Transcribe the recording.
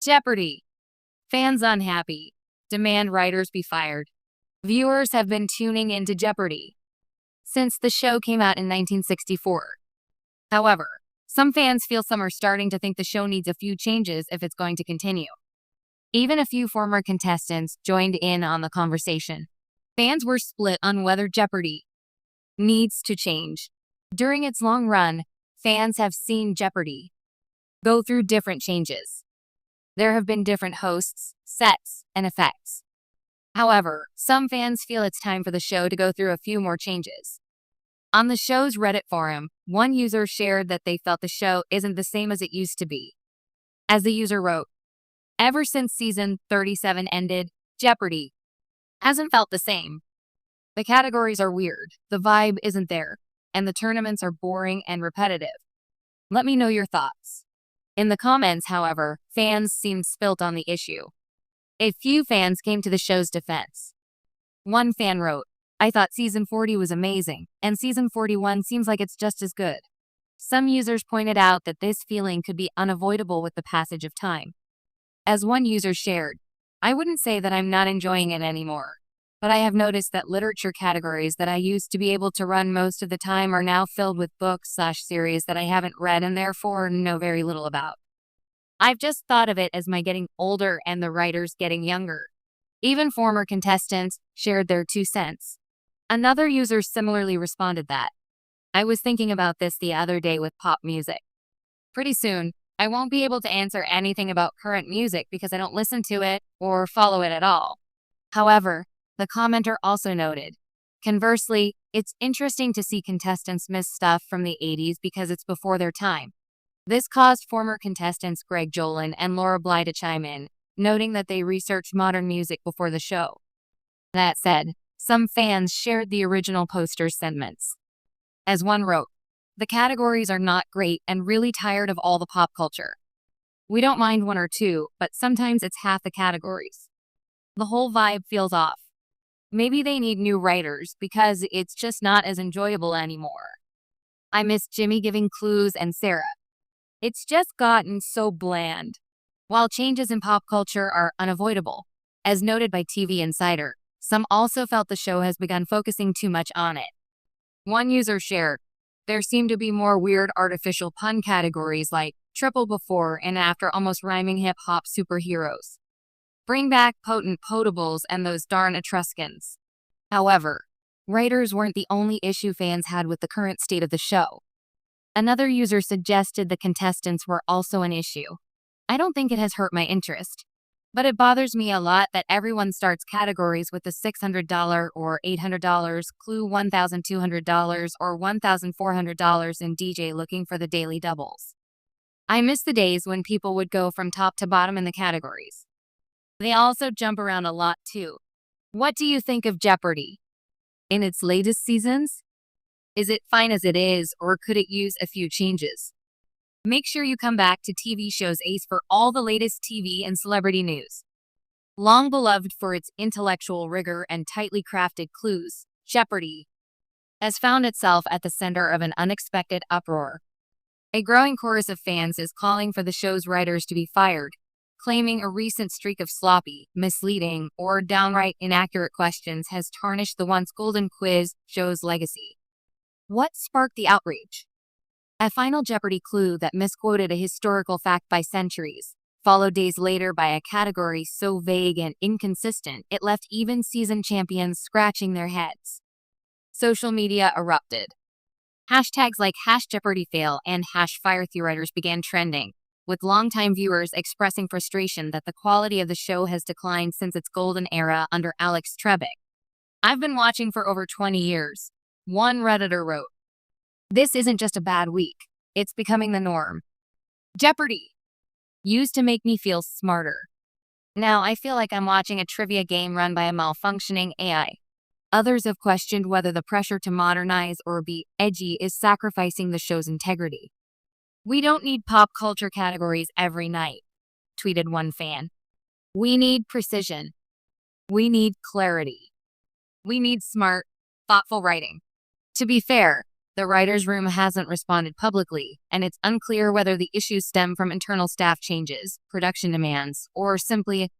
Jeopardy! Fans unhappy. Demand writers be fired. Viewers have been tuning into Jeopardy since the show came out in 1964. However, some fans feel some are starting to think the show needs a few changes if it's going to continue. Even a few former contestants joined in on the conversation. Fans were split on whether Jeopardy needs to change. During its long run, fans have seen Jeopardy go through different changes. There have been different hosts, sets, and effects. However, some fans feel it's time for the show to go through a few more changes. On the show's Reddit forum, one user shared that they felt the show isn't the same as it used to be. As the user wrote, "Ever since season 37 ended, Jeopardy hasn't felt the same. The categories are weird, the vibe isn't there, and the tournaments are boring and repetitive. Let me know your thoughts." In the comments, however, fans seemed split on the issue. A few fans came to the show's defense. One fan wrote, "I thought season 40 was amazing, and season 41 seems like it's just as good." Some users pointed out that this feeling could be unavoidable with the passage of time. As one user shared, "I wouldn't say that I'm not enjoying it anymore, but I have noticed that literature categories that I used to be able to run most of the time are now filled with books/series that I haven't read and therefore know very little about. I've just thought of it as my getting older and the writers getting younger." Even former contestants shared their 2 cents. Another user similarly responded that, "I was thinking about this the other day with pop music. Pretty soon, I won't be able to answer anything about current music because I don't listen to it or follow it at all." However, the commenter also noted, "Conversely, it's interesting to see contestants miss stuff from the 80s because it's before their time." This caused former contestants Greg Jolin and Laura Bly to chime in, noting that they researched modern music before the show. That said, some fans shared the original poster's sentiments. As one wrote, "The categories are not great and really tired of all the pop culture. We don't mind one or two, but sometimes it's half the categories. The whole vibe feels off. Maybe they need new writers because it's just not as enjoyable anymore. I miss Jimmy giving clues and Sarah. It's just gotten so bland." While changes in pop culture are unavoidable, as noted by TV Insider, some also felt the show has begun focusing too much on it. One user shared, "There seem to be more weird artificial pun categories like triple before and after almost rhyming hip-hop superheroes. Bring back potent potables and those darn Etruscans." However, writers weren't the only issue fans had with the current state of the show. Another user suggested the contestants were also an issue. "I don't think it has hurt my interest, but it bothers me a lot that everyone starts categories with the $600 or $800 clue, $1,200 or $1,400 in DJ looking for the daily doubles. I miss the days when people would go from top to bottom in the categories. They also jump around a lot too. What do you think of Jeopardy in its latest seasons? Is it fine as it is, or could it use a few changes? Make sure you come back to TV Shows Ace for all the latest TV and celebrity news." Long beloved for its intellectual rigor and tightly crafted clues, Jeopardy has found itself at the center of an unexpected uproar. A growing chorus of fans is calling for the show's writers to be fired, claiming a recent streak of sloppy, misleading, or downright inaccurate questions has tarnished the once golden quiz show's legacy. What sparked the outrage? A final Jeopardy clue that misquoted a historical fact by centuries, followed days later by a category so vague and inconsistent it left even seasoned champions scratching their heads. Social media erupted. Hashtags like #JeopardyFail and #FireTheWriters began trending, with longtime viewers expressing frustration that the quality of the show has declined since its golden era under Alex Trebek. "I've been watching for over 20 years, one Redditor wrote. "This isn't just a bad week, it's becoming the norm. Jeopardy used to make me feel smarter. Now I feel like I'm watching a trivia game run by a malfunctioning AI." Others have questioned whether the pressure to modernize or be edgy is sacrificing the show's integrity. "We don't need pop culture categories every night," tweeted one fan. "We need precision. We need clarity. We need smart, thoughtful writing." To be fair, The writers' room hasn't responded publicly, and it's unclear whether the issues stem from internal staff changes, production demands, or simply